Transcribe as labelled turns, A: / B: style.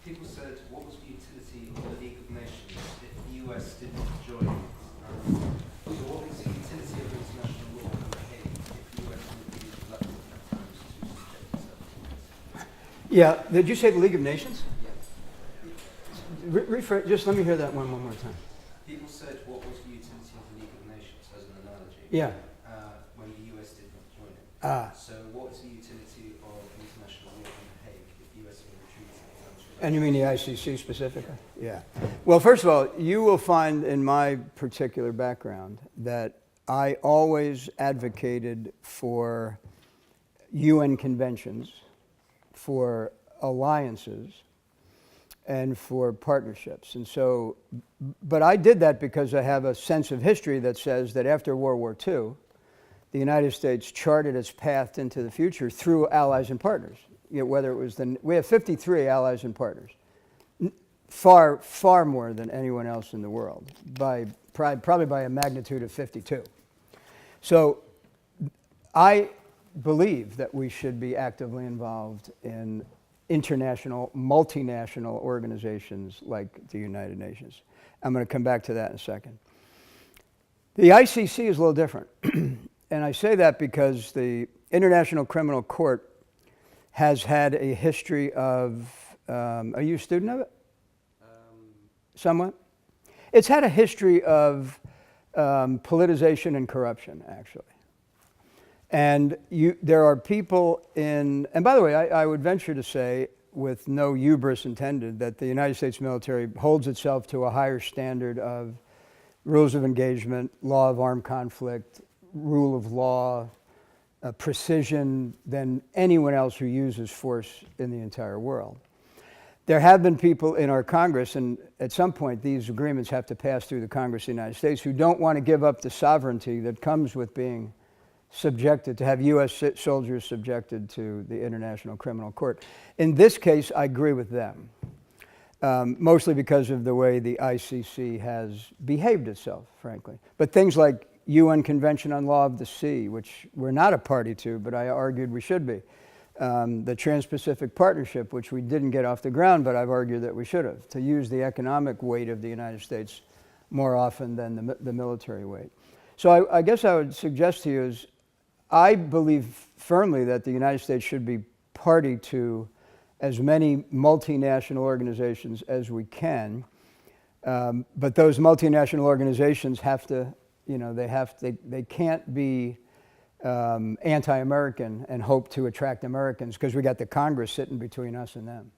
A: people said, what was the utility of the League of Nations if the U.S. didn't join? So what was the utility of international law in The Hague if the U.S. would be reluctant at times to subject itself to it?
B: Yeah, did you say the League of Nations?
A: Yes.
B: Just let me hear that one more time.
A: People said, what was the utility of the League of Nations as an analogy?
B: Yeah.
A: When the U.S. did not join it. So what is the utility of international law in The Hague if the U.S. were retreating?
B: And you mean the ICC specifically? Yeah. Well, first of all, you will find in my particular background that I always advocated for UN conventions, for alliances, and for partnerships. And so, but I did that because I have a sense of history that says that after World War II, the United States charted its path into the future through allies and partners. You know, whether it was we have 53 allies and partners, far, far more than anyone else in the world, probably by a magnitude of 52. So I believe that we should be actively involved in international, multinational organizations like the United Nations. I'm going to come back to that in a second. The ICC is a little different. And I say that because the International Criminal Court has had a history of, are you a student of it? Somewhat? It's had a history of politicization and corruption, actually. And there are people in, and by the way, I would venture to say, with no hubris intended, that the United States military holds itself to a higher standard of rules of engagement, law of armed conflict, rule of law, precision than anyone else who uses force in the entire world. There have been people in our Congress, and at some point these agreements have to pass through the Congress of the United States, who don't want to give up the sovereignty that comes with being subjected, to have U.S. soldiers subjected to the International Criminal Court. In this case, I agree with them, mostly because of the way the ICC has behaved itself, frankly. But things like UN Convention on Law of the Sea, which we're not a party to, but I argued we should be. The Trans-Pacific Partnership, which we didn't get off the ground, but I've argued that we should have, to use the economic weight of the United States more often than the military weight. So I guess I would suggest to you is, I believe firmly that the United States should be party to as many multinational organizations as we can, but those multinational organizations have to, you know, they can't be anti-American and hope to attract Americans, because we got the Congress sitting between us and them.